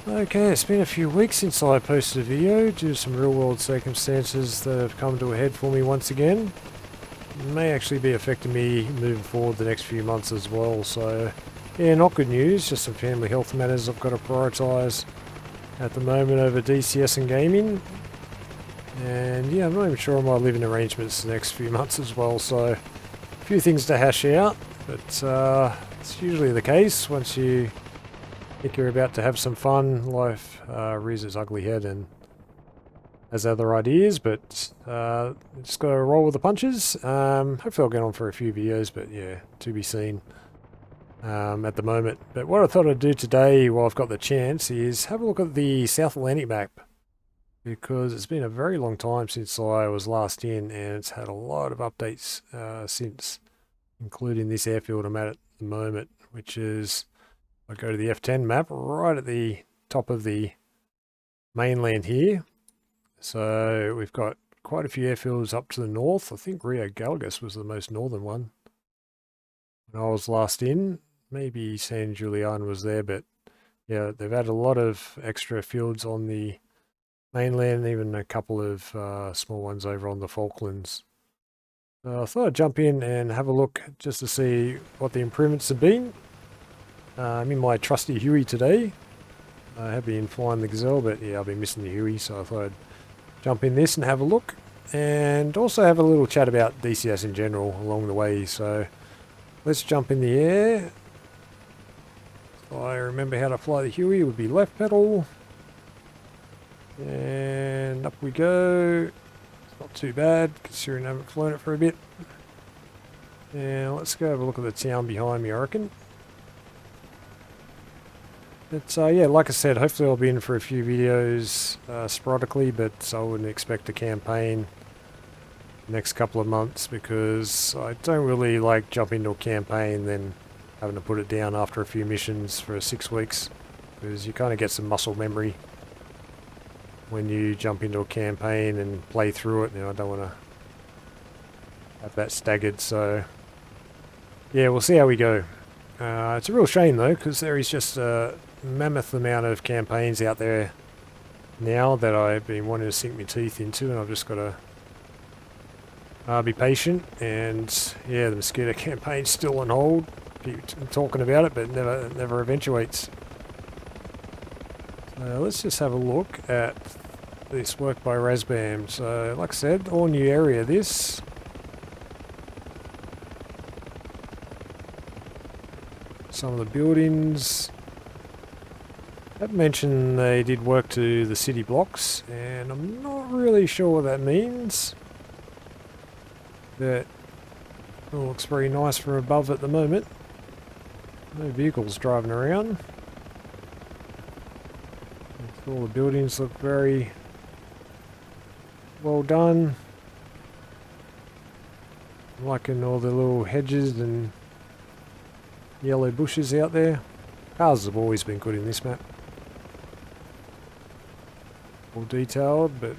Okay, it's been a few weeks since I posted a video due to some real world circumstances that have come to a head for me once again. It may actually be affecting me moving forward the next few months as well, so yeah, not good news, just some family health matters I've got to prioritise at the moment over DCS and gaming. And yeah, I'm not even sure on my living arrangements the next few months as well, so a few things to hash out, but it's usually the case once you think you're about to have some fun, life rears its ugly head and has other ideas, but just got to roll with the punches. Hopefully I'll get on for a few videos, but yeah, to be seen at the moment. But what I thought I'd do today, while I've got the chance, is have a look at the South Atlantic map, because it's been a very long time since I was last in, and it's had a lot of updates since, including this airfield I'm at the moment, which is, I go to the F10 map right at the top of the mainland here. So we've got quite a few airfields up to the north. I think Rio Gallegos was the most northern one when I was last in. Maybe San Julian was there, but yeah, they've added a lot of extra fields on the mainland, even a couple of small ones over on the Falklands. I thought I'd jump in and have a look just to see what the improvements have been. I'm in my trusty Huey today. I have been flying the Gazelle, but yeah, I've been missing the Huey, so I thought I'd jump in this and have a look. And also have a little chat about DCS in general along the way. So let's jump in the air. If I remember how to fly the Huey, it would be left pedal. And up we go. It's not too bad, considering I haven't flown it for a bit. And let's go have a look at the town behind me, I reckon. But yeah, like I said, hopefully I'll be in for a few videos sporadically, but I wouldn't expect a campaign next couple of months, because I don't really like jumping into a campaign then having to put it down after a few missions for 6 weeks, because you kind of get some muscle memory when you jump into a campaign and play through it. Now I don't want to have that staggered, so yeah, we'll see how we go. It's a real shame though, because there is just a mammoth amount of campaigns out there now that I've been wanting to sink my teeth into, and I've just got to be patient. And yeah, the mosquito campaign's still on hold. Keep talking about it, but never eventuates. So let's just have a look at this work by Razbam. So like I said, all new area this. Some of the buildings. That mentioned they did work to the city blocks, and I'm not really sure what that means. But it looks very nice from above at the moment. No vehicles driving around. All the buildings look very well done. I'm liking all the little hedges and yellow bushes out there. Cars have always been good in this map. All detailed, but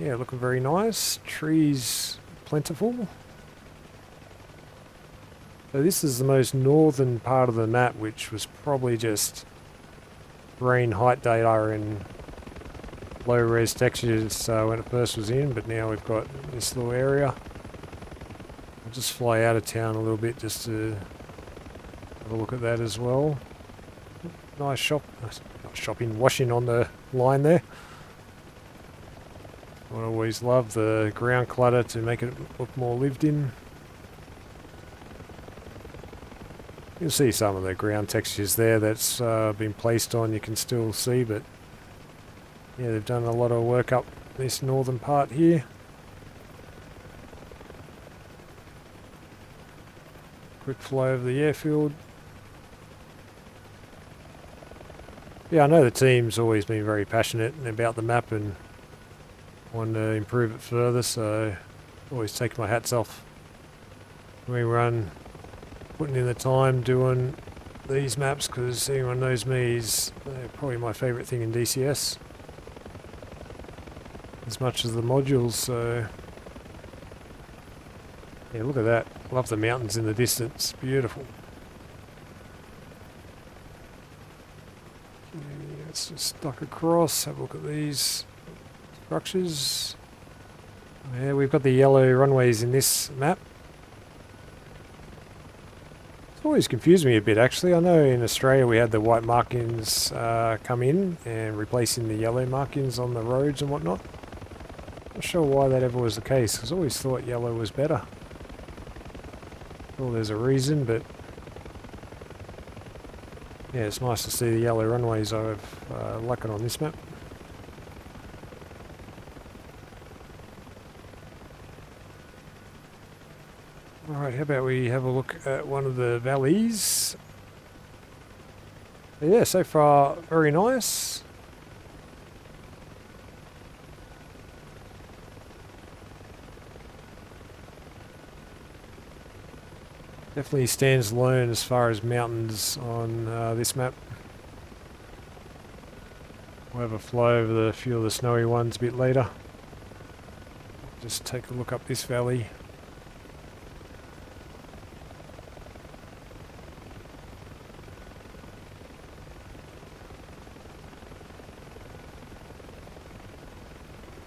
yeah, looking very nice. Trees plentiful. So this is the most northern part of the map, which was probably just rain height data and low res textures when it first was in, but now we've got this little area. I'll just fly out of town a little bit just to have a look at that as well. Nice shop, not shopping, washing on the line there. I always love the ground clutter to make it look more lived in. You'll see some of the ground textures there that's been placed on, you can still see, but yeah, they've done a lot of work up this northern part here. Quick fly over the airfield. Yeah, I know the team's always been very passionate about the map and want to improve it further, so always take my hats off when we run, putting in the time doing these maps, because anyone knows me is probably my favourite thing in DCS, as much as the modules. So yeah, look at that, love the mountains in the distance, beautiful. Let's just duck across, have a look at these structures. Yeah, we've got the yellow runways in this map. It's always confused me a bit actually. I know in Australia we had the white markings come in and replacing the yellow markings on the roads and whatnot. Not sure why that ever was the case, because I always thought yellow was better. Well, there's a reason, but yeah, it's nice to see the yellow runways I've lacking on this map. Alright, how about we have a look at one of the valleys. Yeah, so far very nice. Definitely stands alone as far as mountains on this map. We'll have a fly over a few of the snowy ones a bit later. Just take a look up this valley.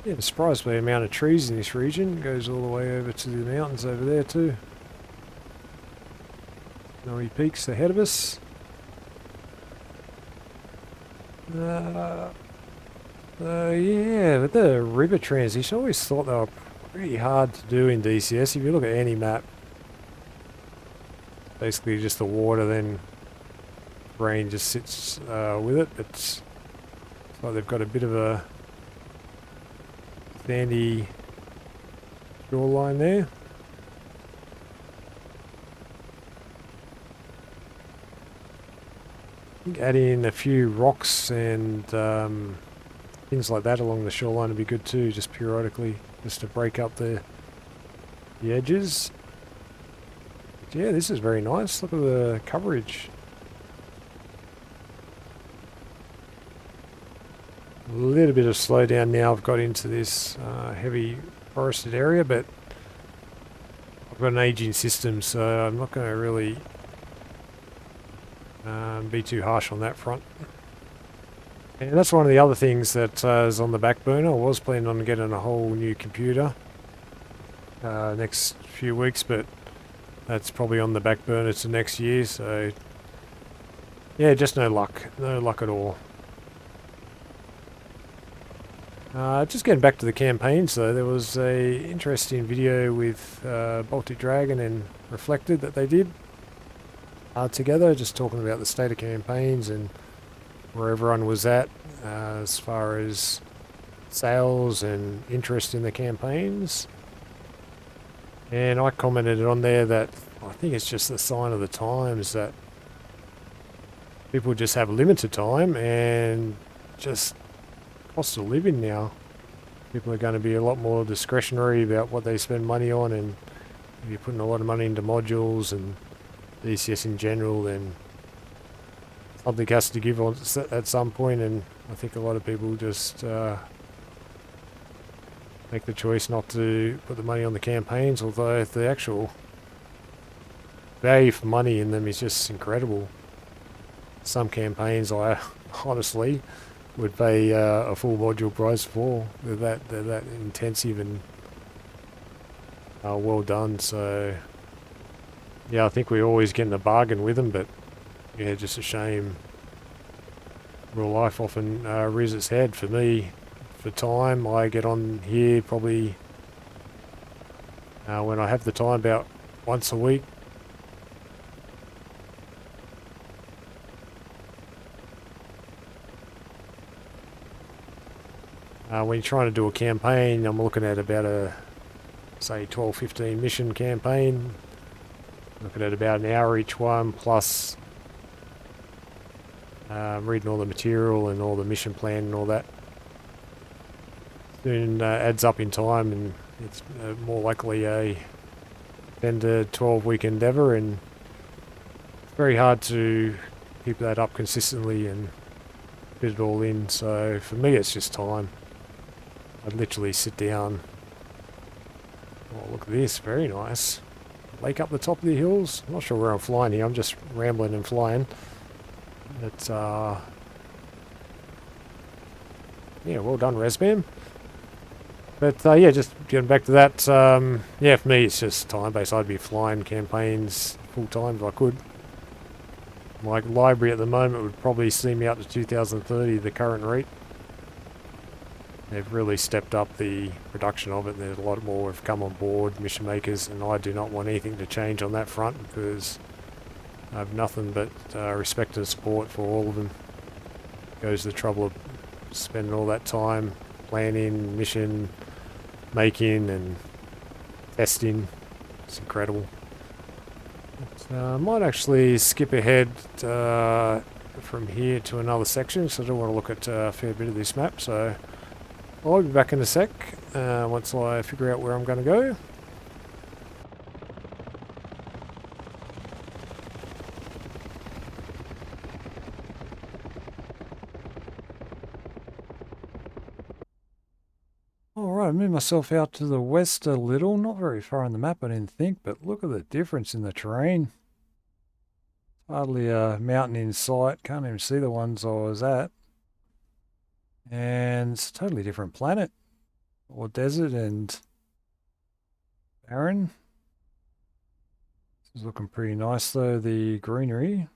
Yeah, I'm surprised by the amount of trees in this region. It goes all the way over to the mountains over there too. Snowy peaks ahead of us. Yeah, but the river transition, I always thought they were pretty hard to do in DCS. If you look at any map, basically just the water, then rain just sits with it. It's like they've got a bit of a sandy shoreline there. I think adding in a few rocks and things like that along the shoreline would be good too, just periodically, just to break up the edges. But yeah, this is very nice. Look at the coverage. A little bit of slowdown now. I've got into this heavy forested area, but I've got an aging system, so I'm not going to really be too harsh on that front. And that's one of the other things that is on the back burner. I was planning on getting a whole new computer next few weeks, but that's probably on the back burner to next year, so yeah, just no luck at all. Just getting back to the campaigns though, there was a interesting video with Baltic Dragon and Reflected that they did together, just talking about the state of campaigns and where everyone was at as far as sales and interest in the campaigns. And I commented on there that I think it's just a sign of the times that people just have limited time, and just cost of living now. People are going to be a lot more discretionary about what they spend money on, and if you're putting a lot of money into modules and DCS in general, then something has to give on at some point, and I think a lot of people just make the choice not to put the money on the campaigns, although the actual value for money in them is just incredible. Some campaigns I honestly would pay a full module price for. They're that intensive and well done, so yeah, I think we're always getting a bargain with them, but yeah, just a shame. Real life often rears its head. For me, for time, I get on here probably when I have the time, about once a week. When you're trying to do a campaign, I'm looking at about a, say, 12-15 mission campaign. Looking at about an hour each one, plus reading all the material and all the mission plan and all that. Soon adds up in time, and it's more likely a 10 to 12 week endeavour, and it's very hard to keep that up consistently and fit it all in. So for me, it's just time. I'd literally sit down. Oh, look at this, very nice. Lake up the top of the hills. I'm not sure where I'm flying here, I'm just rambling and flying. It's Yeah, well done, Resbam. But yeah, just getting back to that, yeah, for me it's just time-based. I'd be flying campaigns full-time if I could. My library at the moment would probably see me up to 2030, the current rate. They've really stepped up the production of it. There's a lot more have come on board, mission makers, and I do not want anything to change on that front because I have nothing but respect and support for all of them. Goes to the trouble of spending all that time planning, mission making and testing. It's incredible. But, I might actually skip ahead from here to another section because I do want to look at a fair bit of this map. So I'll be back in a sec once I figure out where I'm going to go. Alright, I moved myself out to the west a little, not very far on the map I didn't think, but look at the difference in the terrain. Hardly a mountain in sight, can't even see the ones I was at. And it's a totally different planet, or desert and barren. This is looking pretty nice though, the greenery.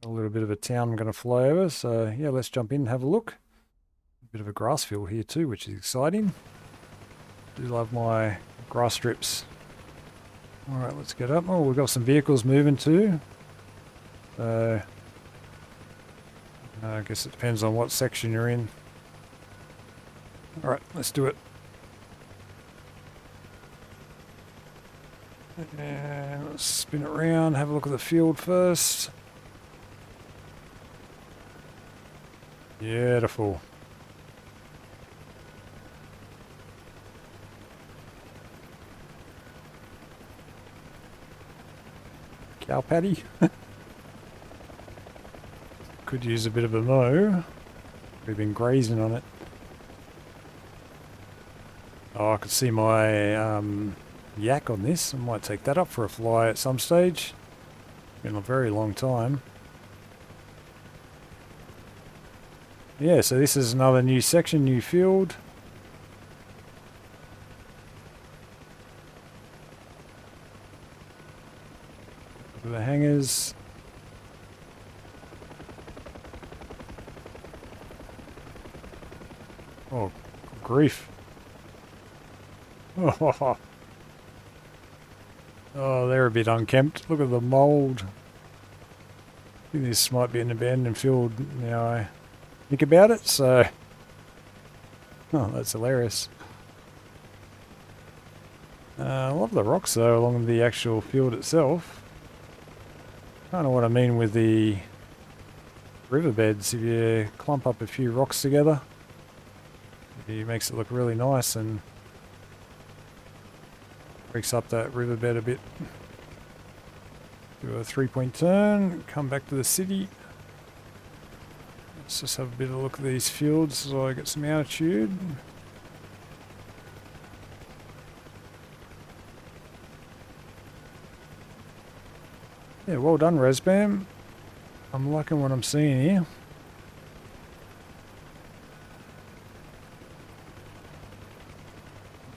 A little bit of a town I'm going to fly over, so yeah, let's jump in and have a look. A bit of a grass field here too, which is exciting. Do love my grass strips. Alright, let's get up. Oh, we've got some vehicles moving too. So I guess it depends on what section you're in. Alright, let's do it. And let's spin it around, have a look at the field first. Beautiful. Cow patty. Could use a bit of a mow. We've been grazing on it. Oh, I could see my yak on this. I might take that up for a fly at some stage. Been a very long time. Yeah, so this is another new section, new field. Look at the hangars. Oh, grief. Oh, they're a bit unkempt. Look at the mould. I think this might be an abandoned field now I think about it, so... Oh, that's hilarious. I love the rocks though along the actual field itself. Kind of what I mean with the riverbeds. If you clump up a few rocks together, it makes it look really nice and breaks up that riverbed a bit. Do a 3-point turn, come back to the city. Let's just have a bit of a look at these fields so I get some altitude. Yeah, well done, Resbam. I'm liking what I'm seeing here.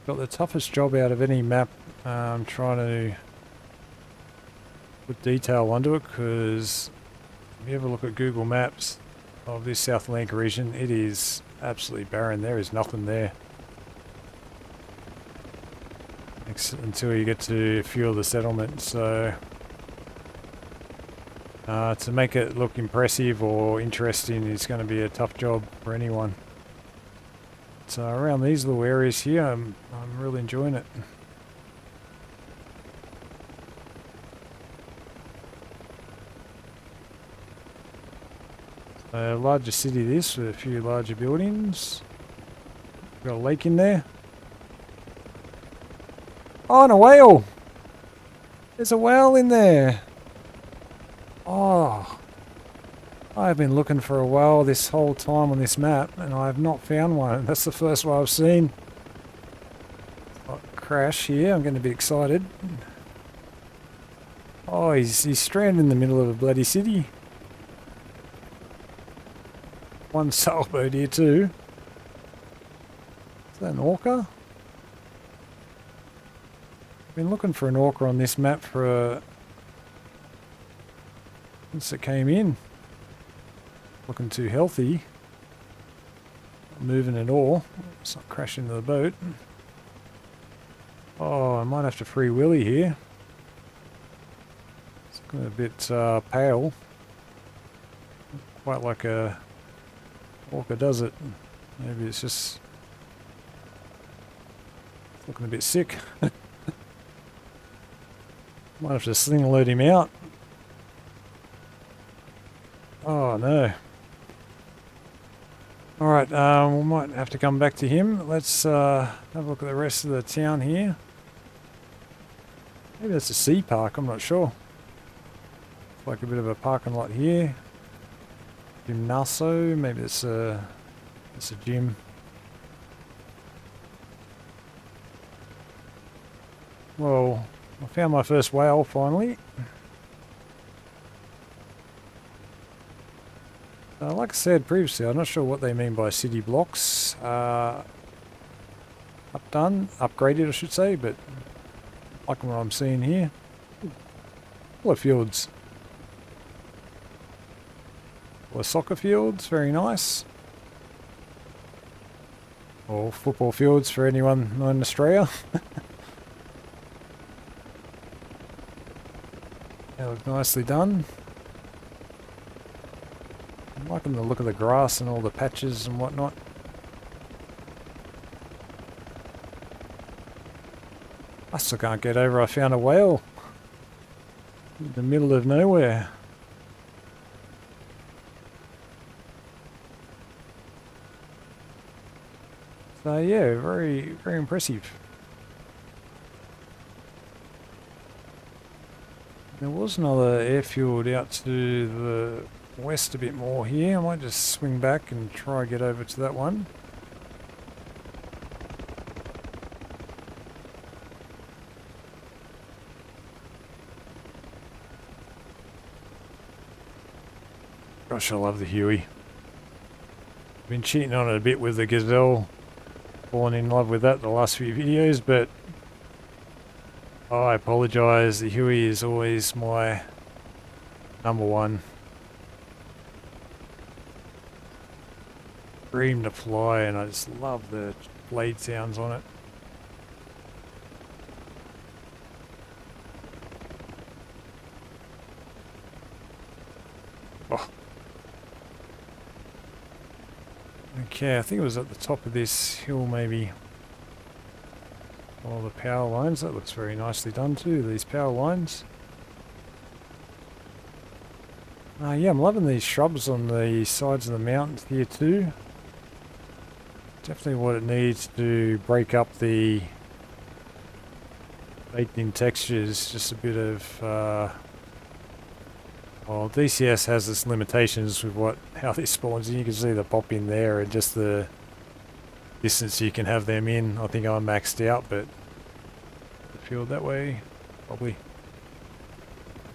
Got the toughest job out of any map. I'm trying to put detail onto it because if you ever look at Google Maps of this South Atlantic region, it is absolutely barren. There is nothing there. Until you get to a few of the settlements. So to make it look impressive or interesting is going to be a tough job for anyone. So around these little areas here, I'm really enjoying it. A larger city this with a few larger buildings. Got a lake in there. Oh, and a whale! There's a whale in there! Oh, I've been looking for a whale this whole time on this map and I have not found one. That's the first one I've seen. Crash here, I'm going to be excited. Oh, he's stranded in the middle of a bloody city. One sailboat here too. that an orca? I've been looking for an orca on this map for since it came in. Looking too healthy. Not moving at all. It's not crashing into the boat. Oh, I might have to free willy here. It's looking a bit pale. Quite like a orca does it. Maybe it's just looking a bit sick. Might have to sling load him out. Oh no. Alright, we might have to come back to him. Let's have a look at the rest of the town here. Maybe that's a sea park, I'm not sure. It's like a bit of a parking lot here. Gymnaso, maybe it's a gym. Well, I found my first whale finally. Like I said previously, I'm not sure what they mean by city blocks. Upgraded I should say, but like what I'm seeing here. Full of fields. Full of soccer fields, very nice. Or football fields for anyone not in Australia. That looks nicely done. I'm liking the look of the grass and all the patches and whatnot. I still can't get over I found a whale in the middle of nowhere. So yeah, very, very impressive. There was another airfield out to the west a bit more here. I might just swing back and try get over to that one. Gosh, I love the Huey. Been cheating on it a bit with the Gazelle. Fallen in love with that the last few videos, but I apologise. The Huey is always my number one. Dream to fly, and I just love the blade sounds on it. Oh. Okay, I think it was at the top of this hill maybe. All the power lines, that looks very nicely done too, these power lines. Yeah, I'm loving these shrubs on the sides of the mountains here too. Definitely what it needs to break up the baked in textures, just a bit of well, DCS has its limitations with how this spawns in. You can see the pop in there and just the distance you can have them in. I think I'm maxed out, but the field that way, probably.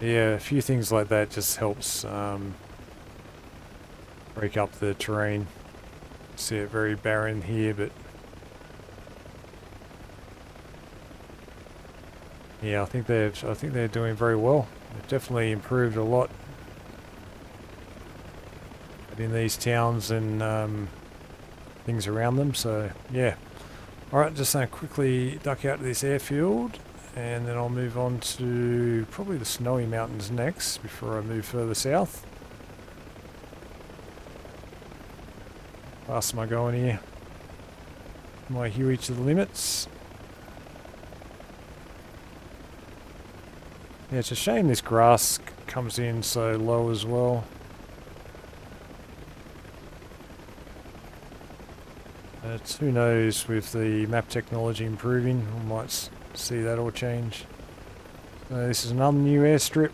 Yeah, a few things like that just helps break up the terrain. See it very barren here, but yeah, I think they're doing very well. They've definitely improved a lot in these towns and things around them. So yeah, all right, just quickly duck out to this airfield, and then I'll move on to probably the Snowy Mountains next before I move further south. Fast am I going here? My Huey to the limits. Yeah, it's a shame this grass comes in so low as well. Who knows, with the map technology improving, we might see that all change. This is another new airstrip.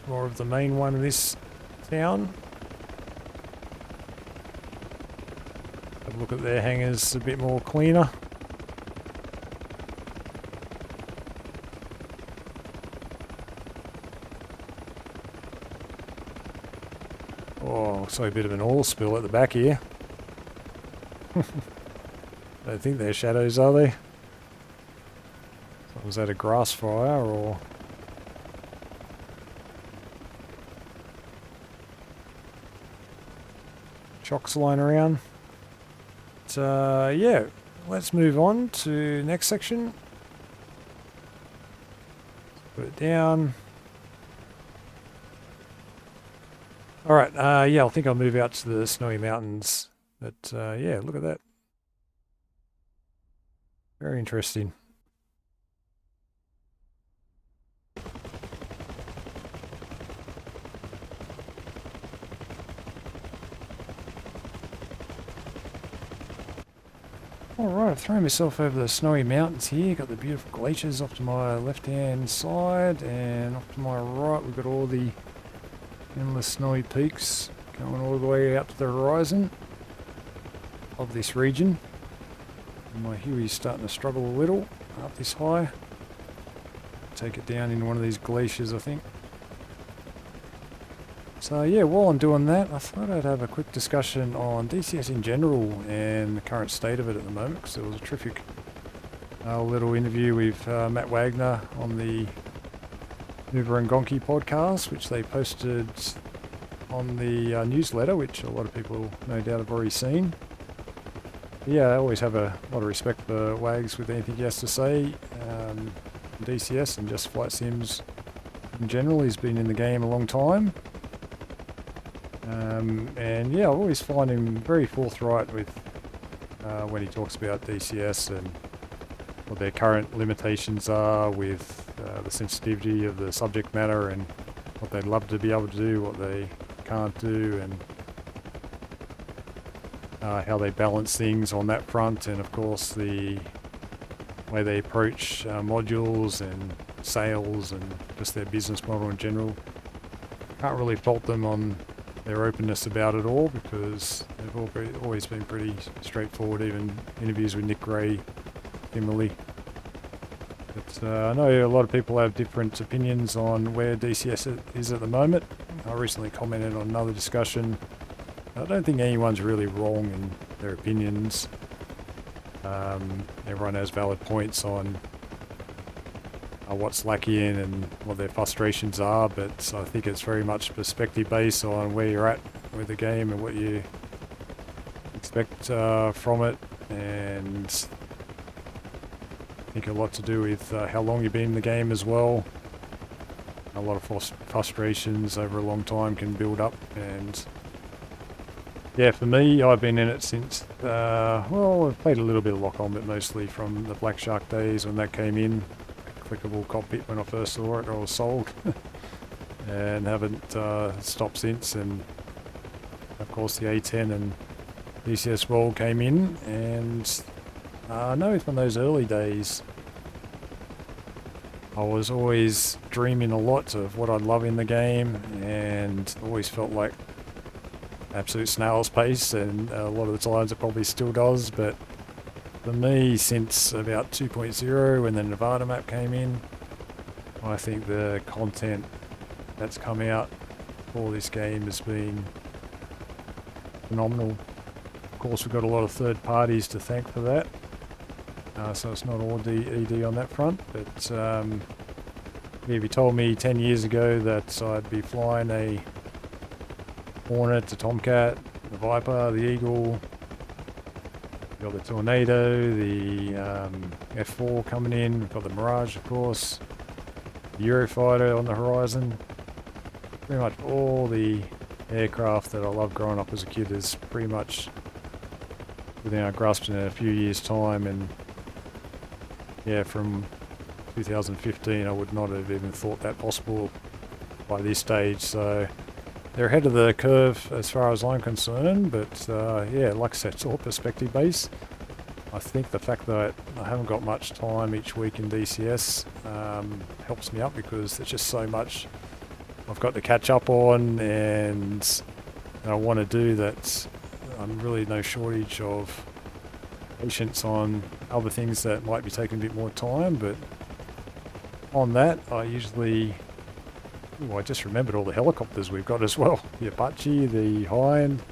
More of the main one in this town. Have a look at their hangars, a bit more cleaner. Oh, looks like a bit of an oil spill at the back here. I don't think they're shadows, are they? Was that a grass fire or... Chocks lying around? But, yeah, let's move on to next section. Put it down. Alright, yeah, I think I'll move out to the snowy mountains. But, yeah, look at that. Very interesting. Alright, I've thrown myself over the snowy mountains here. Got the beautiful glaciers off to my left-hand side, and off to my right we've got all the endless snowy peaks going all the way out to the horizon of this region. And my Huey's starting to struggle a little up this high. Take it down into one of these glaciers, I think. So yeah, while I'm doing that, I thought I'd have a quick discussion on DCS in general and the current state of it at the moment, because there was a terrific little interview with Matt Wagner on the Mover and Gonky podcast, which they posted on the newsletter, which a lot of people no doubt have already seen. Yeah, I always have a lot of respect for Wags with anything he has to say. DCS and just flight sims in general. He's been in the game a long time. And yeah, I always find him very forthright with when he talks about DCS and what their current limitations are with the sensitivity of the subject matter and what they'd love to be able to do, what they can't do, and how they balance things on that front, and of course the way they approach modules and sales and just their business model in general. Can't really fault them on their openness about it all, because they've always been pretty straightforward, even interviews with Nick Gray similarly. But I know a lot of people have different opinions on where DCS is at the moment. I recently commented on another discussion. I don't think anyone's really wrong in their opinions. Everyone has valid points on what's lacking and what their frustrations are, but I think it's very much perspective based on where you're at with the game and what you expect from it, and I think a lot to do with how long you've been in the game as well. A lot of frustrations over a long time can build up, and yeah, for me, I've been in it since, well, I've played a little bit of Lock-On, but mostly from the Black Shark days when that came in. Clickable cockpit when I first saw it, I was sold. And haven't stopped since, and of course the A10 and DCS World came in, and I know from those early days I was always dreaming a lot of what I'd love in the game, and always felt like absolute snail's pace, and a lot of the times it probably still does, but for me, since about 2.0 when the Nevada map came in, I think the content that's come out for this game has been phenomenal. Of course, we've got a lot of third parties to thank for that, so it's not all ED on that front, but if you told me 10 years ago that I'd be flying a Hornet, the Tomcat, the Viper, the Eagle, got the Tornado, the F4 coming in, we've got the Mirage of course, the Eurofighter on the horizon. Pretty much all the aircraft that I loved growing up as a kid is pretty much within our grasp in a few years' time, and yeah, from 2015 I would not have even thought that possible by this stage, so they're ahead of the curve as far as I'm concerned, but yeah, like I said, it's all perspective based. I think the fact that I haven't got much time each week in DCS helps me out, because there's just so much I've got to catch up on and I want to do that I'm really no shortage of patience on other things that might be taking a bit more time, but on that I usually... Ooh, I just remembered all the helicopters we've got as well. The Apache, the Hind,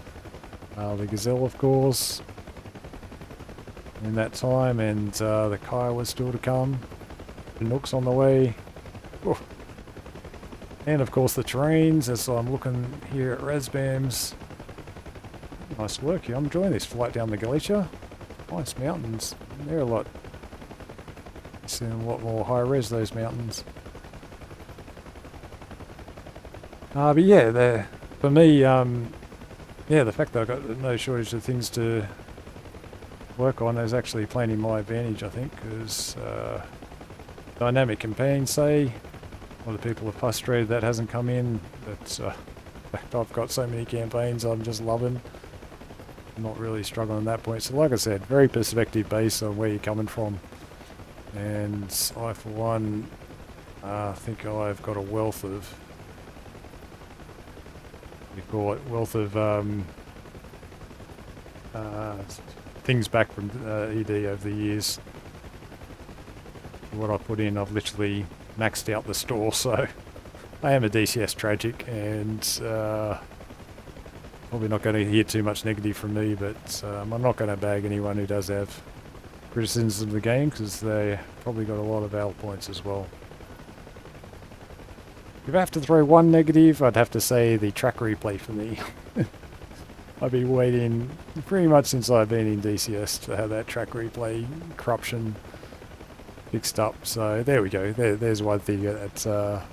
the Gazelle of course. in that time, and the Kaya was still to come. The Nook's on the way. Oh. And of course the terrains, as I'm looking here at Razbam's. Nice work here. I'm enjoying this flight down the glacier. Nice mountains. They're a lot. Seeing a lot more high res, those mountains. But yeah, for me, yeah, the fact that I've got no shortage of things to work on is actually playing in my advantage, I think, because dynamic campaign, say, a lot of people are frustrated that hasn't come in, but I've got so many campaigns I'm just loving. I'm not really struggling at that point. So like I said, very perspective based on where you're coming from. And I, for one, think I've got a wealth of, wealth of things back from ED over the years. What I put in, I've literally maxed out the store, so I am a DCS tragic, and probably not going to hear too much negative from me, but I'm not going to bag anyone who does have criticisms of the game, because they probably got a lot of valid points as well. If I have to throw one negative, I'd have to say the track replay for me. I've been waiting pretty much since I've been in DCS to have that track replay corruption fixed up. So there we go. There's one thing that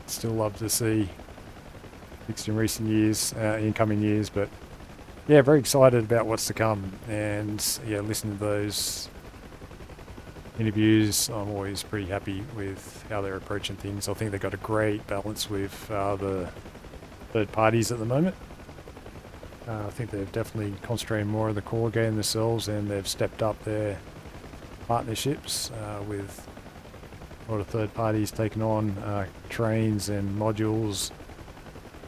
still love to see fixed in recent years, in coming years. But yeah, very excited about what's to come. And yeah, listening to those interviews, I'm always pretty happy with how they're approaching things. I think they've got a great balance with the third parties at the moment. I think they've definitely concentrated more on the core game themselves, and they've stepped up their partnerships with a lot of third parties taking on trains and modules,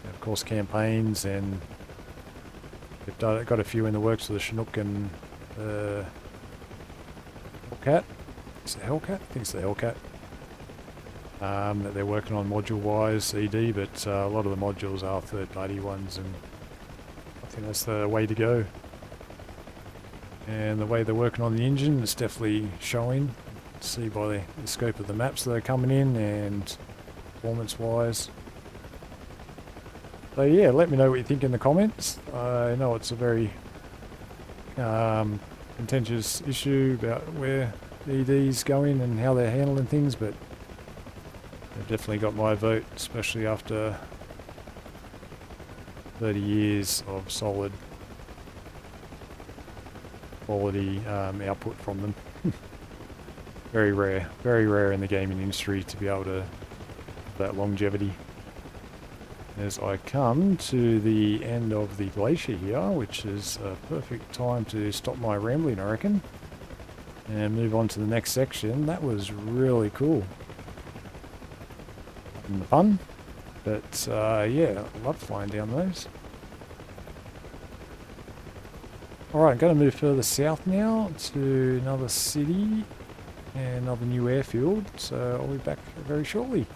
and of course campaigns, and they've got a few in the works for the Chinook and Hellcat. Is it Hellcat? I think it's the Hellcat. That they're working on module-wise, ED, but a lot of the modules are third-party ones, and I think that's the way to go. And the way they're working on the engine is definitely showing. See by the scope of the maps that are coming in, and performance-wise. So yeah, let me know what you think in the comments. I know it's a very contentious issue about where ED's going and how they're handling things, but they've definitely got my vote, especially after 30 years of solid quality output from them. Very rare in the gaming industry to be able to have that longevity. As I come to the end of the glacier here, which is a perfect time to stop my rambling, I reckon, and move on to the next section. That was really cool and fun, but yeah, I love flying down those. Alright, I'm going to move further south now to another city and another new airfield, so I'll be back very shortly.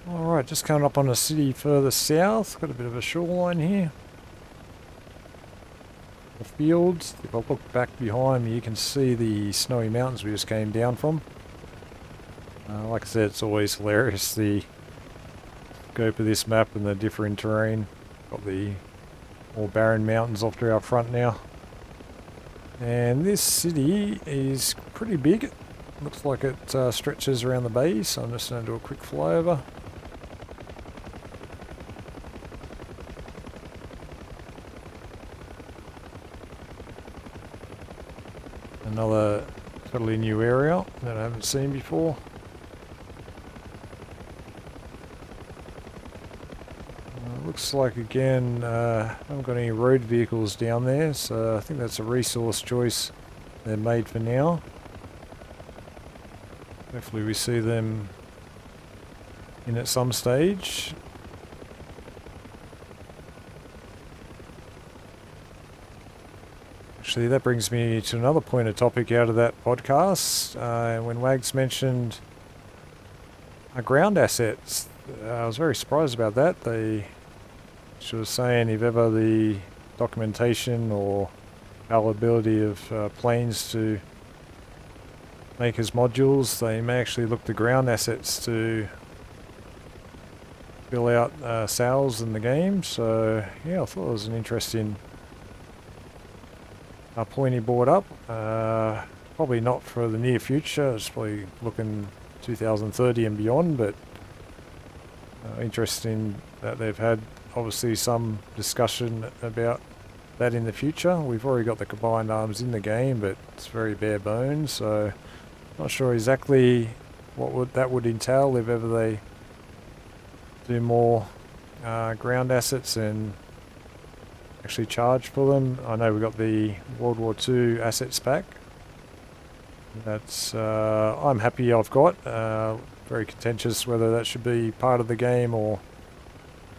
Alright, just coming up on a city further south. Got a bit of a shoreline here. The fields. If I look back behind me, you can see the snowy mountains we just came down from. Like I said, it's always hilarious, the scope of this map and the differing terrain. Got the more barren mountains off to our front now. And this city is pretty big. Looks like it stretches around the base, so I'm just going to do a quick flyover. Another totally new area that I haven't seen before. Looks like again, I haven't got any road vehicles down there, so I think that's a resource choice they've made for now. Hopefully we see them in at some stage. Actually, that brings me to another point of topic out of that podcast. When Wags mentioned ground assets, I was very surprised about that. She was saying if ever the documentation or availability of planes to make as modules, they may actually look to ground assets to fill out sales in the game. So yeah, I thought it was an interesting point he brought up. Probably not for the near future, it's probably looking 2030 and beyond, but interesting that they've had obviously some discussion about that in the future. We've already got the combined arms in the game, but it's very bare bones, so not sure exactly what that would entail if ever they do more ground assets and actually charge for them. I know we got the World War II assets pack. That's I'm happy I've got. Very contentious whether that should be part of the game or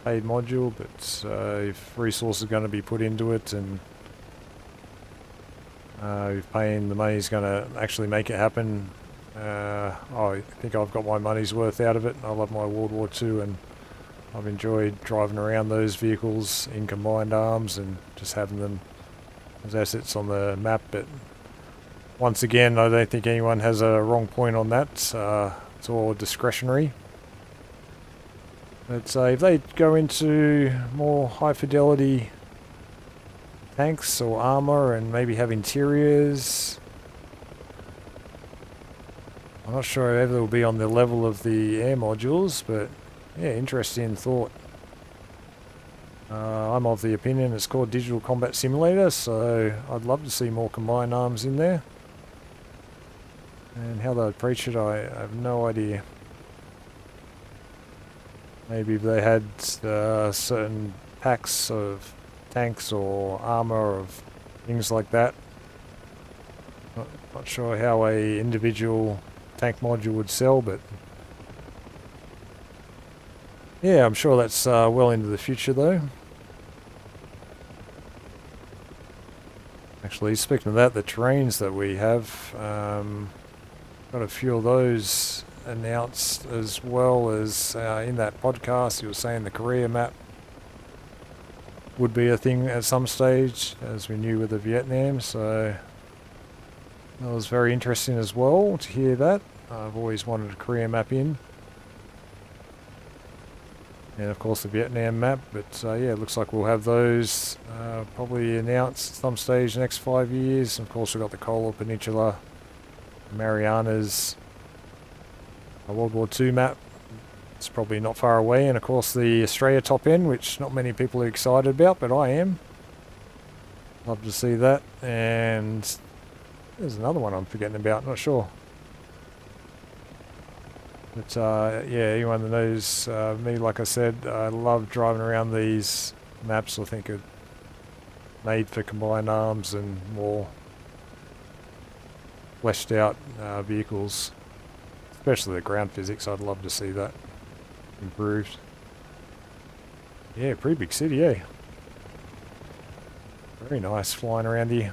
paid module, but if resources are going to be put into it and if paying the money is going to actually make it happen, I think I've got my money's worth out of it. I love my World War II, and I've enjoyed driving around those vehicles in combined arms and just having them as assets on the map. But once again, I don't think anyone has a wrong point on that. It's all discretionary. But if they go into more high fidelity tanks or armor and maybe have interiors, I'm not sure if they'll be on the level of the air modules, but yeah, interesting thought. I'm of the opinion it's called Digital Combat Simulator, so I'd love to see more combined arms in there. And how they'd preach it, I have no idea. Maybe if they had certain packs of tanks or armor of things like that. Not sure how a individual tank module would sell, but yeah, I'm sure that's well into the future though. Actually, speaking of that, the terrains that we have, got a few of those announced as well as in that podcast. You were saying the Korea map would be a thing at some stage, as we knew with the Vietnam, so that was very interesting as well to hear that. I've always wanted a Korea map in, and of course the Vietnam map, but yeah, it looks like we'll have those probably announced at some stage the next 5 years. Of course we've got the Kola Peninsula, Marianas, a World War II map. It's probably not far away, and of course the Australia top end, which not many people are excited about, but I am. Love to see that. And there's another one I'm forgetting about, not sure. But yeah, anyone that knows me, like I said, I love driving around these maps. I think are made for combined arms and more fleshed out vehicles, especially the ground physics. I'd love to see that improved. Yeah, pretty big city, eh? Very nice flying around here.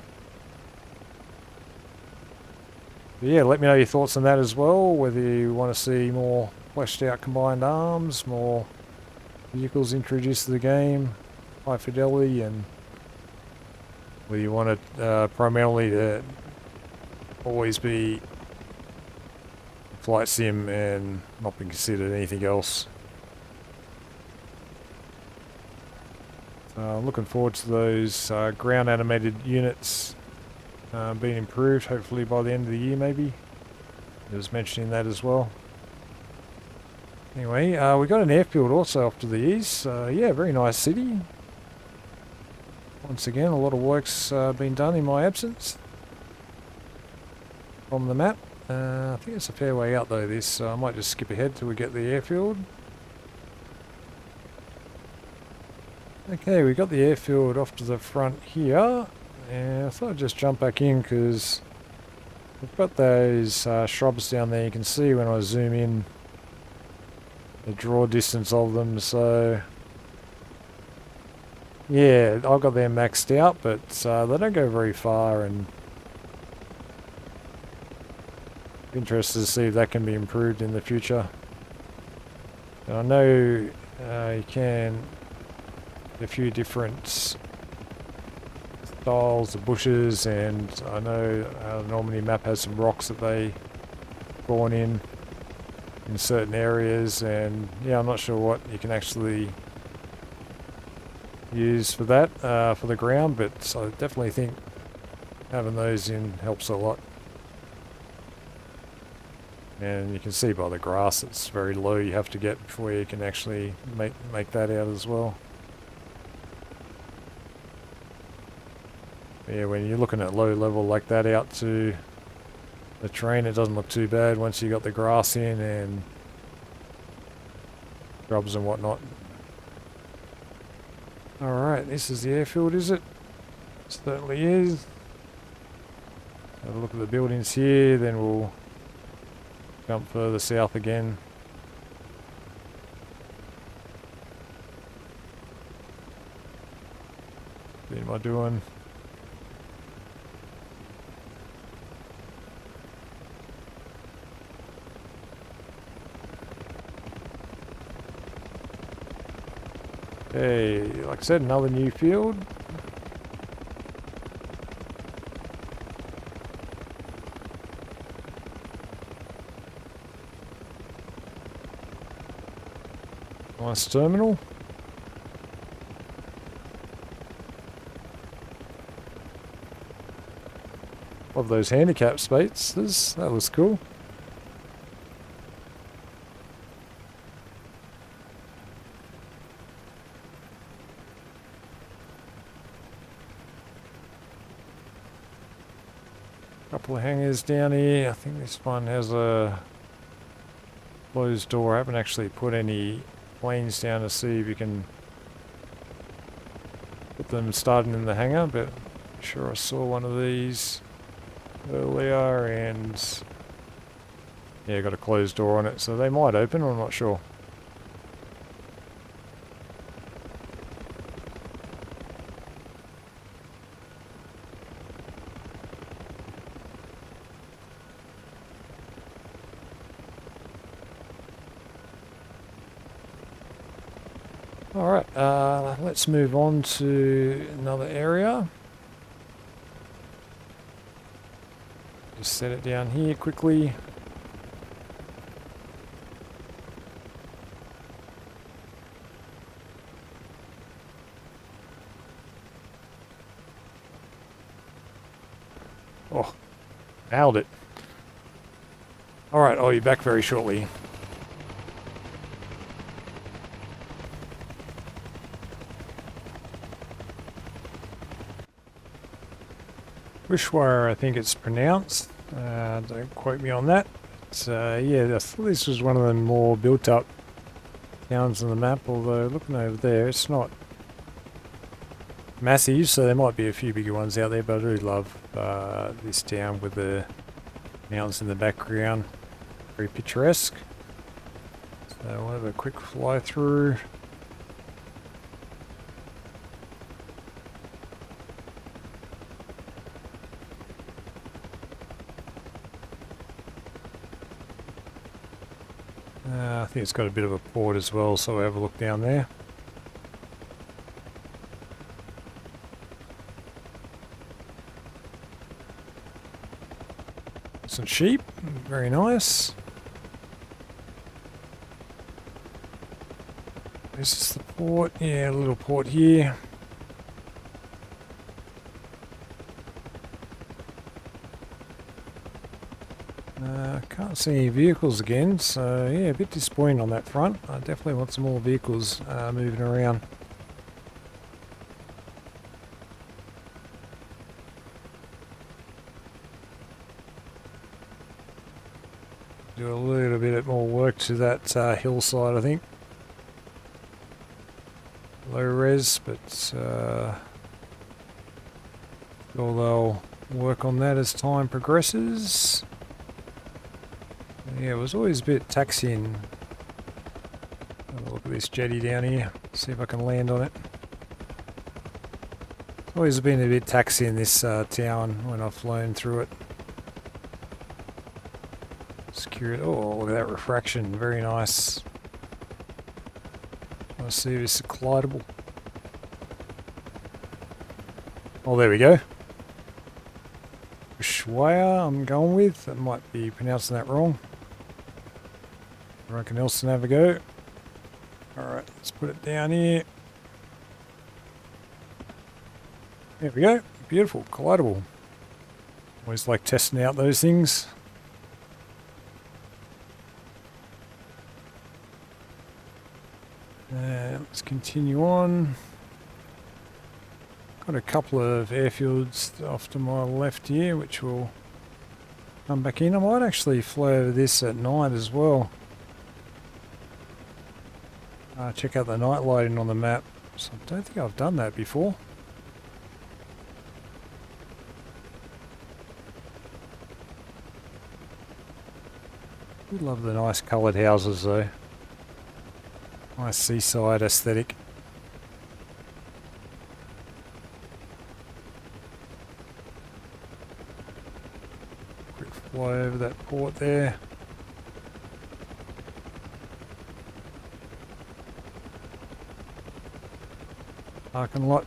But yeah, let me know your thoughts on that as well, whether you want to see more fleshed out combined arms, more vehicles introduced to the game, high fidelity, and whether you want it primarily to always be flight sim and not be considered anything else. I'm looking forward to those ground animated units being improved, hopefully by the end of the year maybe. I was mentioning that as well. Anyway, we got an airfield also off to the east. Yeah, very nice city. Once again, a lot of work's been done in my absence from the map. I think it's a fair way out though, this, so I might just skip ahead till we get the airfield. Okay, we got the airfield off to the front here, and I thought I'd just jump back in because we've got those shrubs down there. You can see when I zoom in the draw distance of them, so Yeah, I've got them maxed out, but they don't go very far, and interested to see if that can be improved in the future. And I know you can a few different styles of bushes, and I know the Normandy map has some rocks that they spawn in certain areas, and yeah, I'm not sure what you can actually use for that, for the ground, but I definitely think having those in helps a lot. And you can see by the grass it's very low you have to get before you can actually make that out as well. Yeah, when you're looking at low level like that out to the terrain, it doesn't look too bad once you got the grass in and shrubs and whatnot. Alright, this is the airfield, is it? Certainly is. Have a look at the buildings here, then we'll jump further south again. What am I doing? Okay, like I said, another new field. Nice terminal. Love those handicap spaces. That was cool. Couple of hangars down here. I think this one has a closed door. I haven't actually put any planes down to see if you can put them starting in the hangar, but I'm sure I saw one of these earlier, and yeah, got a closed door on it, so they might open, I'm not sure. Alright, let's move on to another area. Just set it down here quickly. Oh, nailed it. Alright, I'll be back very shortly. Wishwire, I think it's pronounced. Don't quote me on that. But, yeah, I thought this was one of the more built-up towns on the map, although looking over there, it's not massive, so there might be a few bigger ones out there, but I do love this town with the mountains in the background. Very picturesque. So we'll have a quick fly through. I think it's got a bit of a port as well, so we'll have a look down there. Some sheep, very nice. This is the port, yeah, a little port here. Can't see any vehicles again, so yeah, a bit disappointing on that front. I definitely want some more vehicles moving around. Do a little bit more work to that hillside, I think. Low res, but sure they'll work on that as time progresses. Yeah, it was always a bit taxiing. Have a look at this jetty down here, see if I can land on it. Always been a bit taxi in this town when I've flown through it. Security. Oh, look at that refraction. Very nice. I see this collidable. Oh, there we go. Ushuaia, I'm going with. I might be pronouncing that wrong. Everyone else can have a go. Alright, let's put it down here. There we go. Beautiful. Collidable. Always like testing out those things. Let's continue on. Got a couple of airfields off to my left here, which will come back in. I might actually fly over this at night as well. Check out the night lighting on the map. So I don't think I've done that before. I love the nice coloured houses though. Nice seaside aesthetic. Quick fly over that port there. Parking lot.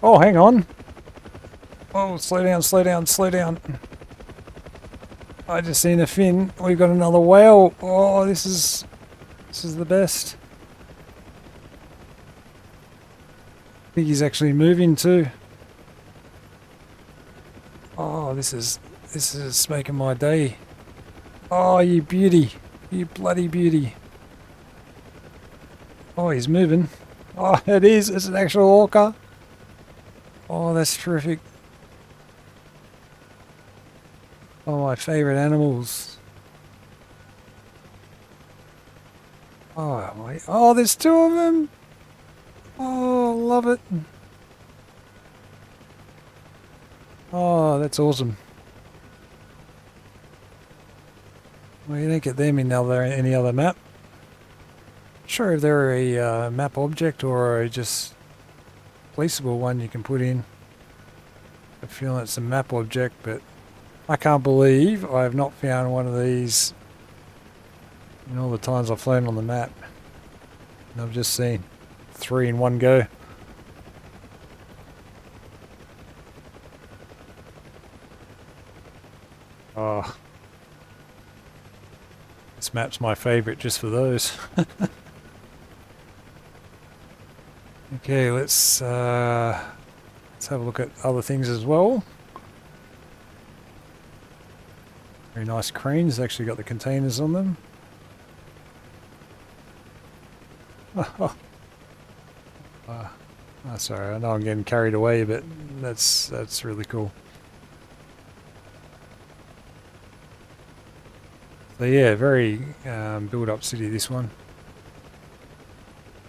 Oh, hang on. Oh, slow down, slow down, slow down. I just seen a fin. We've got another whale. Oh, this is the best. I think he's actually moving too. Oh, this is making my day. Oh, you beauty. You bloody beauty. Oh, he's moving. Oh, it is. It's an actual orca. Oh, that's terrific. Oh, my favourite animals. Oh, wait. Oh, there's two of them. Oh, love it. Oh, that's awesome. Well, you don't get them in any other map. Not sure if they're a map object or just placeable one you can put in. I feel it's a map object, but I can't believe I have not found one of these in all the times I've flown on the map. And I've just seen 3 in one go. Oh, this map's my favourite just for those. Okay, let's have a look at other things as well. Very nice cranes, actually got the containers on them. Oh, sorry, I know I'm getting carried away, but that's really cool. So yeah, very build-up city, this one.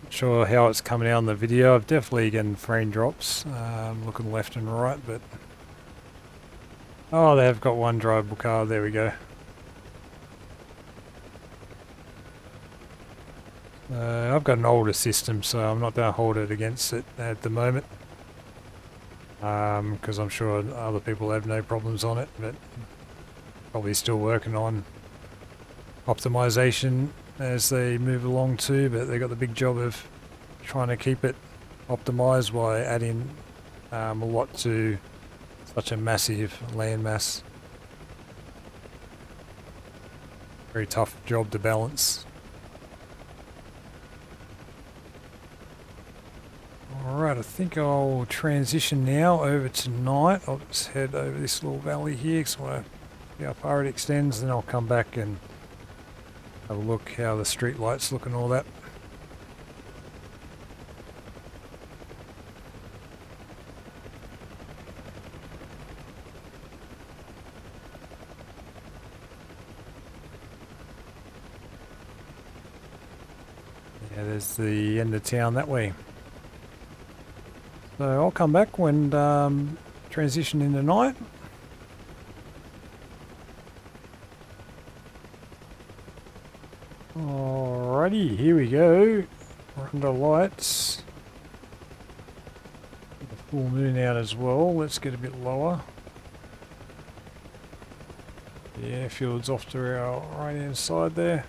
Not sure how it's coming out in the video. I've definitely getting frame drops, looking left and right, but oh, they've got one drivable car. There we go. I've got an older system, so I'm not going to hold it against it at the moment, because I'm sure other people have no problems on it, but probably still working on optimization as they move along too, but they've got the big job of trying to keep it optimized while adding a lot to such a massive landmass. Very tough job to balance. Alright, I think I'll transition now over to night. I'll just head over this little valley here because I want to see how far it extends, then I'll come back and have a look how the street lights look and all that. Yeah, there's the end of town that way. So I'll come back when transition into night. Alrighty, here we go. We're under lights. The full moon out as well. Let's get a bit lower. The airfield's off to our right hand side there.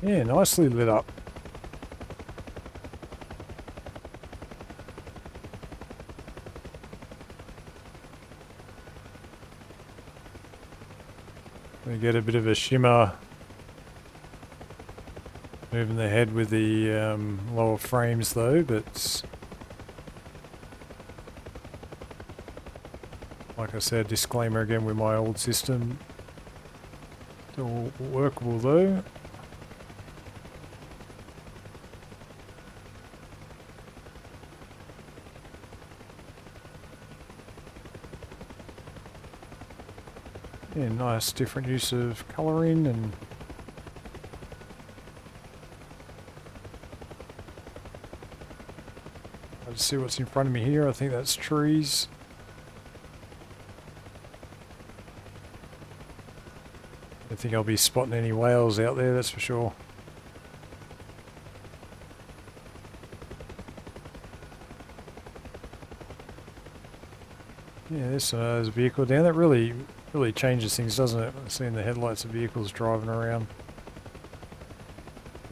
Yeah, nicely lit up. We get a bit of a shimmer moving the head with the lower frames though, but like I said, disclaimer again with my old system, still workable though. Yeah, nice different use of colouring and let's see what's in front of me here. I think that's trees. I don't think I'll be spotting any whales out there, that's for sure. Yeah, there's a vehicle down there. Really changes things, doesn't it? Seeing the headlights of vehicles driving around.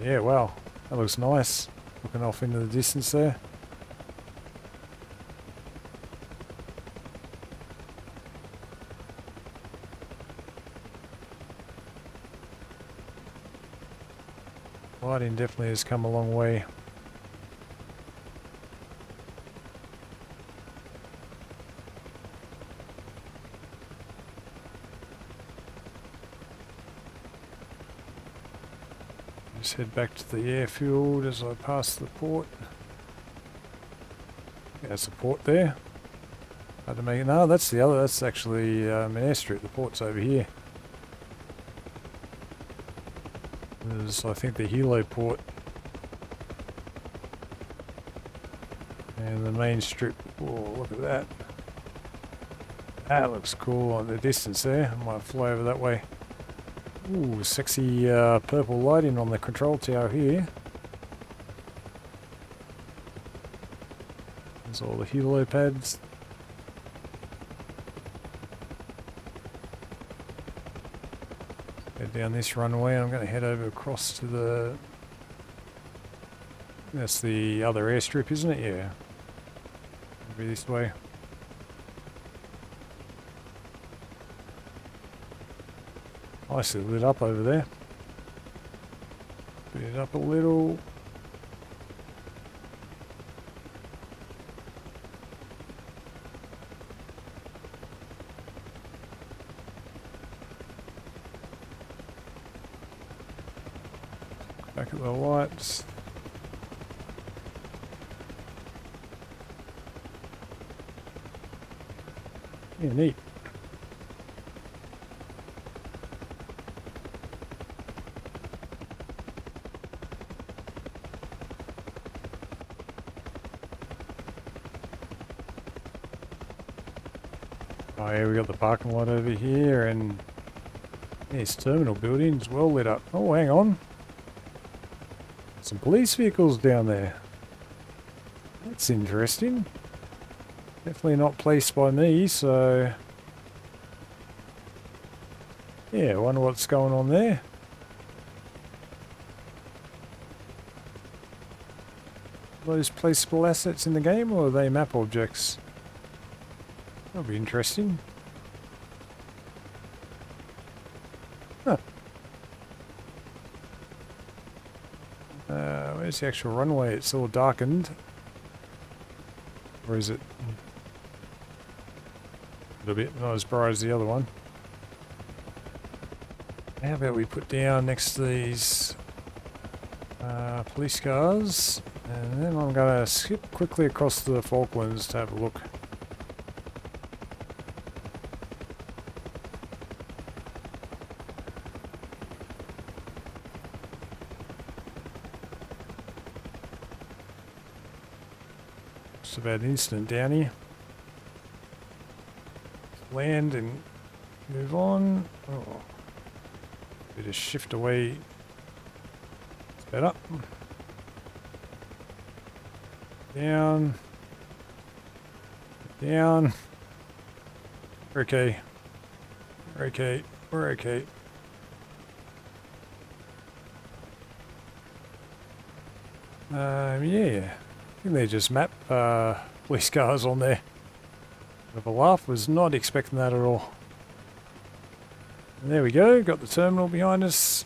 Yeah, wow. That looks nice. Looking off into the distance there. Lighting definitely has come a long way. Just head back to the airfield as I pass the port. Yeah, that's the port there. Hard to make it. No, that's the other. That's actually an airstrip. The port's over here. There's, I think, the helo port. And the main strip. Oh, look at that. That looks cool on the distance there. I might fly over that way. Ooh, sexy purple lighting on the control tower here. There's all the helo pads. Head down this runway. I'm going to head over across to the... That's the other airstrip, isn't it? Yeah. Maybe this way. Nicely lit up over there. Put it up a little. Back at the lights. Yeah, neat. Oh yeah, we got the parking lot over here and there's terminal buildings well lit up. Oh, hang on. Some police vehicles down there. That's interesting. Definitely not placed by me, so... Yeah, I wonder what's going on there. Are those placeable assets in the game, or are they map objects? That'll be interesting. Huh. Where's the actual runway? It's all darkened. Or is it a little bit not as bright as the other one? How about we put down next to these police cars, and then I'm going to skip quickly across the Falklands to have a look. Just about instant down here. Land and move on. Oh. Bit of shift away. It's better. Down. Down. We're okay. We're okay. We're okay. Yeah. I think they just map police cars on there. Bit of a laugh. Was not expecting that at all. And there we go, got the terminal behind us.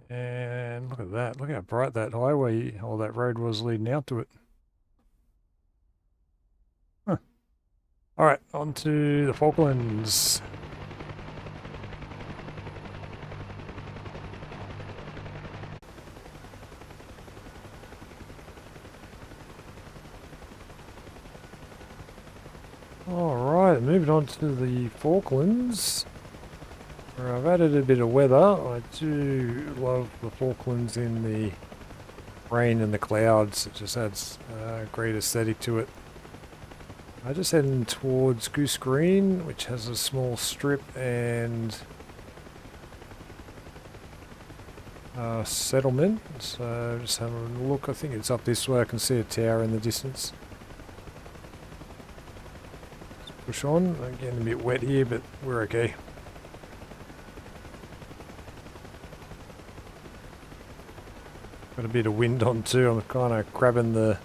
And look at that, look how bright that highway, or that road was leading out to it. Huh. Alright, on to the Falklands. Alright, moving on to the Falklands, where I've added a bit of weather. I do love the Falklands in the rain and the clouds. It just adds a great aesthetic to it. I'm just heading towards Goose Green, which has a small strip and settlement. So just having a look. I think it's up this way. I can see a tower in the distance. Push on. I'm getting a bit wet here, but we're okay. Got a bit of wind on too. I'm kind of grabbing the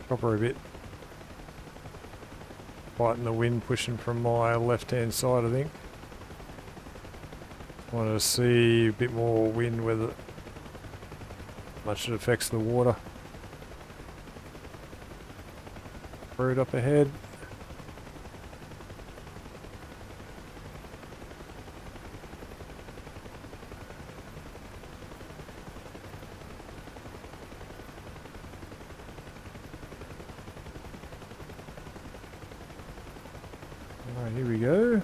chopper a bit. Fighting the wind pushing from my left-hand side, I think. Wanted to see a bit more wind, whether much it affects the water. Road up ahead. Alright, here we go.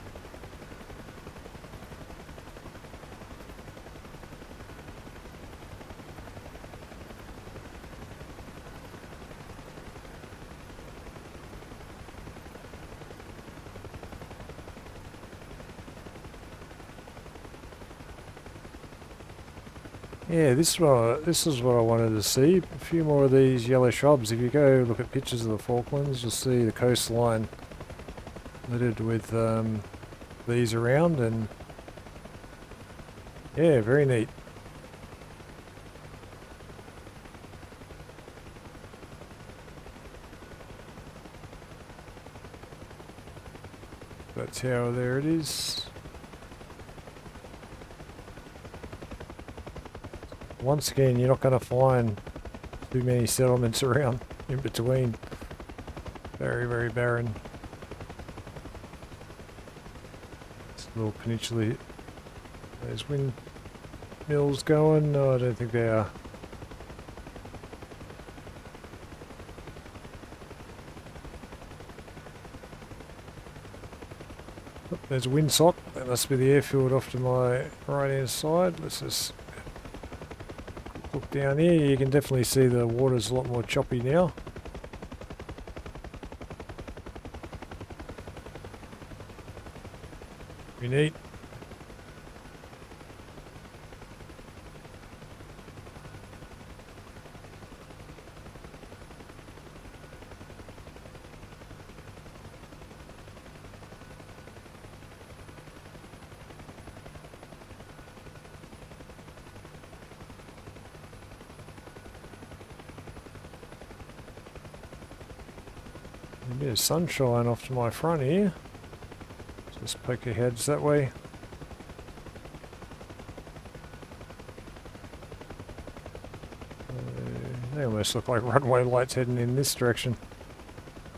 Yeah, this is what I wanted to see. A few more of these yellow shrubs. If you go look at pictures of the Falklands, you'll see the coastline littered with these around, and yeah, very neat. That tower there it is. Once again, you're not going to find too many settlements around in between. Very, very barren. This little peninsula. There's windmills going. No, I don't think they are. Oh, there's a windsock. That must be the airfield off to my right hand side. Let's just look down here. You can definitely see the water's a lot more choppy now. Pretty neat. A bit of sunshine off to my front here. Just poke your heads that way. They almost look like runway lights heading in this direction.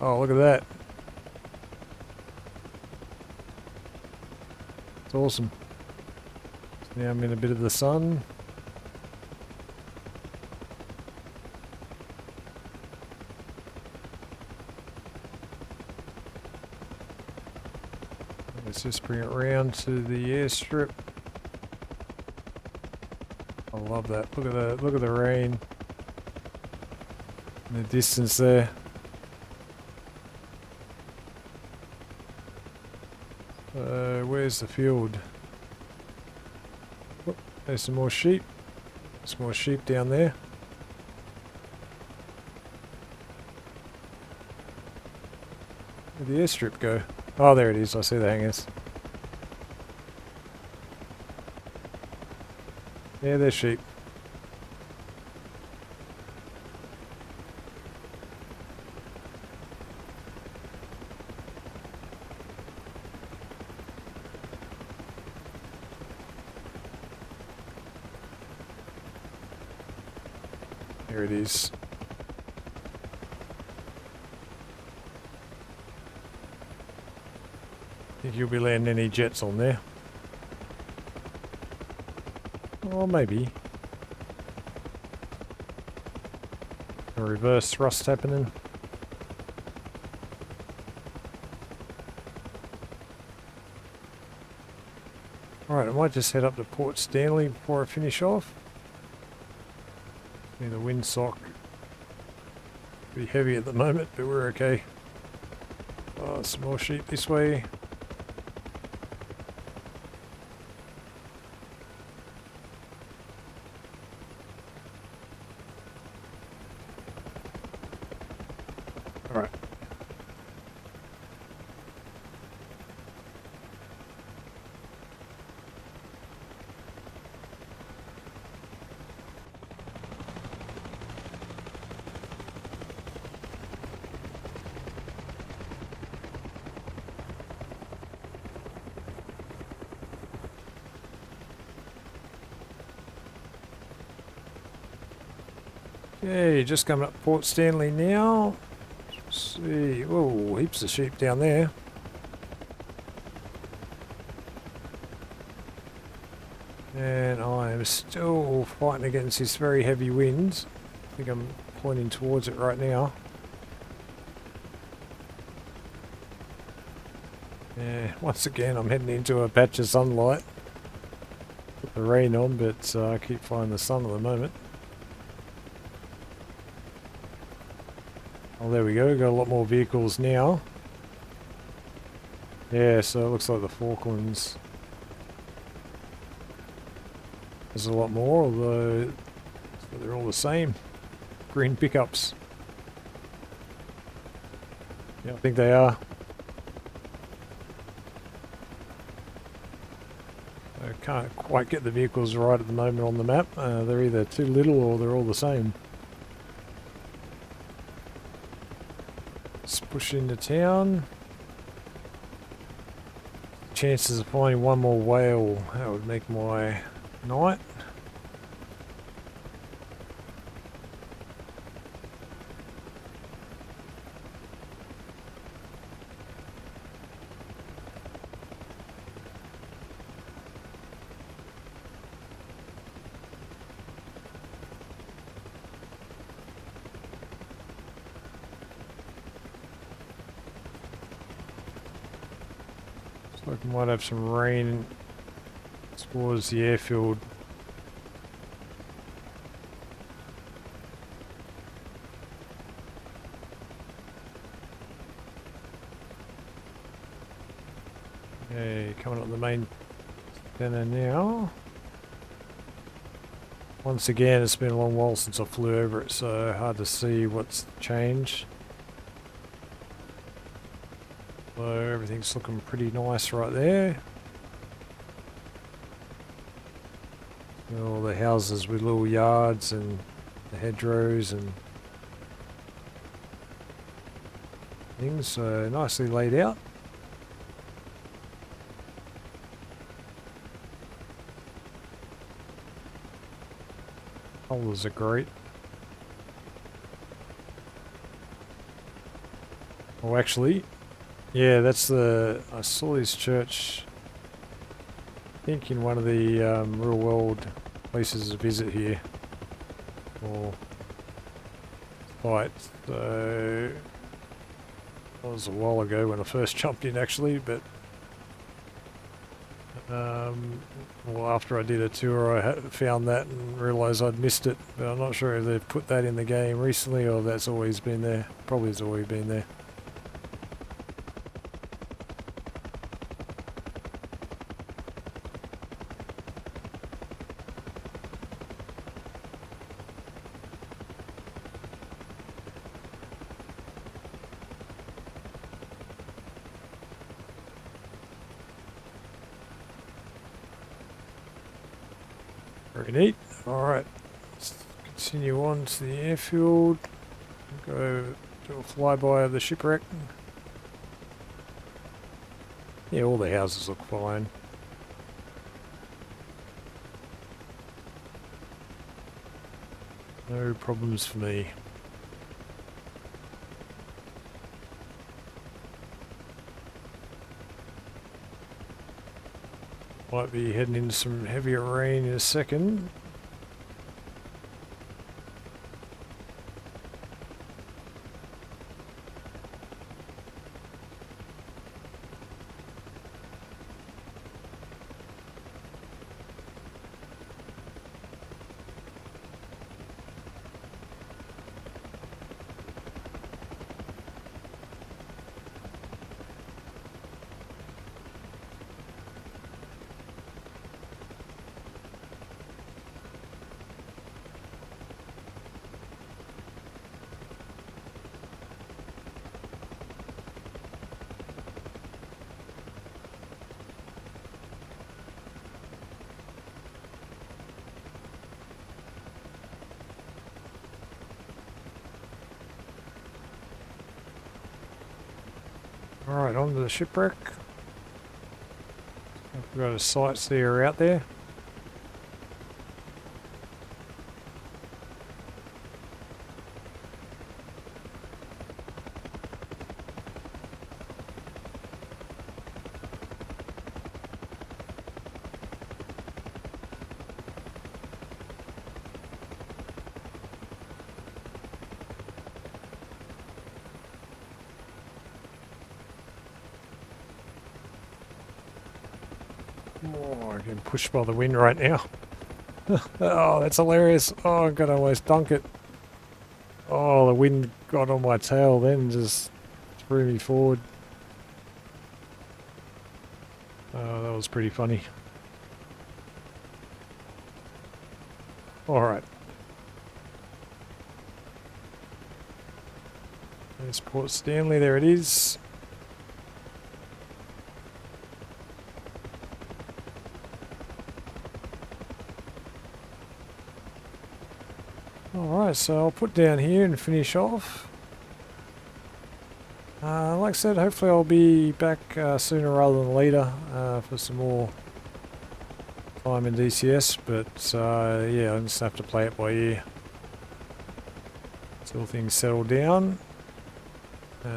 Oh, look at that. It's awesome. So now I'm in a bit of the sun. Let's just bring it round to the airstrip. I love that. Look at the rain in the distance there. Where's the field? Oh, there's some more sheep. Some more sheep down there. Where'd the airstrip go? Oh, there it is. I see the hangars. Yeah, they're sheep. There it is. Think you'll be landing any jets on there? Or maybe. A reverse thrust happening. Alright, I might just head up to Port Stanley before I finish off. The windsock. Pretty heavy at the moment, but we're okay. Oh, some more sheep this way. Alright. Okay, just coming up Port Stanley now. Let's see, oh, heaps of sheep down there. And I am still fighting against this very heavy wind. I think I'm pointing towards it right now. Yeah, once again I'm heading into a patch of sunlight. Put the rain on, but I keep finding the sun at the moment. Oh, there we go. Got a lot more vehicles now. Yeah, so it looks like the Falklands. There's a lot more, although they're all the same. Green pickups. Yeah, I think they are. I can't quite get the vehicles right at the moment on the map. They're either too little or they're all the same. Let's push into town. Chances of finding one more whale, that would make my night. Looks like we might have some rain towards the airfield. Okay, coming up the main center now. Once again, it's been a long while since I flew over it, so hard to see what's changed. So everything's looking pretty nice right there. All the houses with little yards and the hedgerows and things, so nicely laid out. Colours are great. Oh, actually, yeah, that's the, I saw this church think in one of the real world places to visit here, or sites. So that was a while ago when I first jumped in actually, but well, after I did a tour I found that and realised I'd missed it, but I'm not sure if they've put that in the game recently or if that's always been there. Probably has always been there. Very neat. Alright, let's continue on to the airfield. Go do a flyby of the shipwreck. Yeah, all the houses look fine. No problems for me. Might be heading into some heavier rain in a second. Alright, on to the shipwreck. We've got a sightseer out there. Oh, I'm getting pushed by the wind right now. Oh, that's hilarious. Oh, I'm gonna almost dunk it. Oh, the wind got on my tail then and just threw me forward. Oh, that was pretty funny. Alright. There's Port Stanley, there it is. Alright, so I'll put down here and finish off. Like I said, hopefully I'll be back sooner rather than later for some more time in DCS, but yeah, I just have to play it by ear until things settle down. Where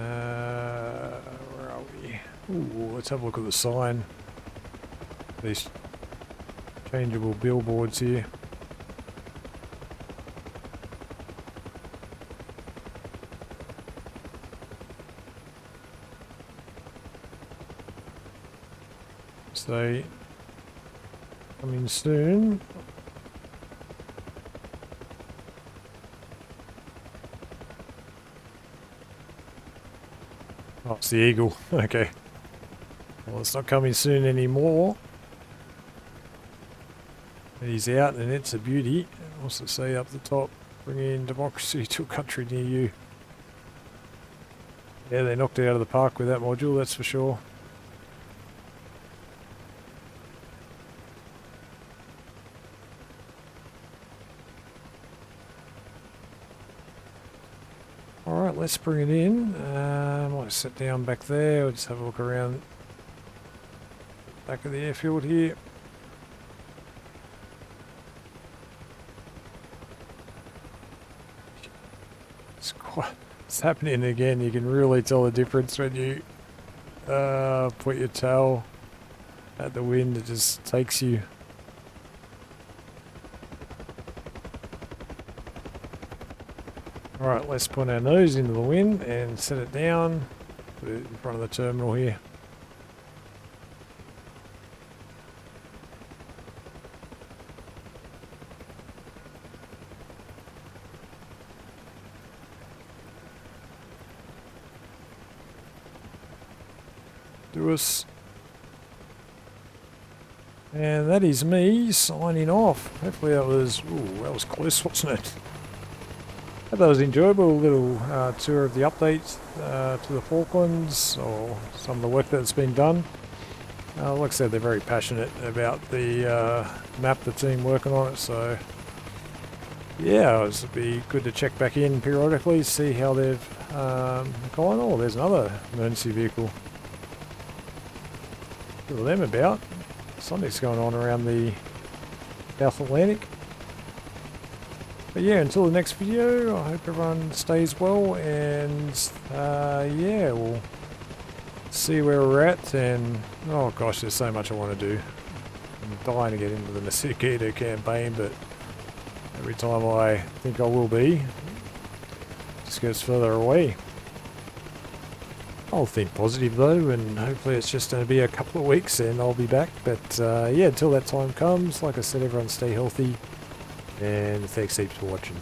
are we? Ooh, let's have a look at the sign. These changeable billboards here. So, coming soon. Oh, it's the Eagle. Okay. Well, it's not coming soon anymore. He's out and it's a beauty. What's it say up the top? Bringing democracy to a country near you. Yeah, they knocked it out of the park with that module, that's for sure. Alright, let's bring it in. I might sit down back there. We'll just have a look around the back of the airfield here. It's happening again. You can really tell the difference when you put your tail at the wind, it just takes you. Alright, let's put our nose into the wind and set it down. Put it in front of the terminal here. Do us. And that is me signing off. Hopefully that was close, wasn't it? Hope that was enjoyable. Little tour of the update to the Falklands, or some of the work that's been done. Like I said, they're very passionate about the map, the team working on it, so yeah, it'd be good to check back in periodically, see how they've gone. Oh, there's another emergency vehicle. Look at them about. Something's going on around the South Atlantic. But yeah, until the next video, I hope everyone stays well, and yeah, we'll see where we're at. And oh gosh, there's so much I want to do. I'm dying to get into the Mosquito campaign, but every time I think I will be, it just gets further away. I'll think positive though, and hopefully it's just going to be a couple of weeks and I'll be back. But yeah, until that time comes, like I said, everyone stay healthy, and thanks heaps for watching.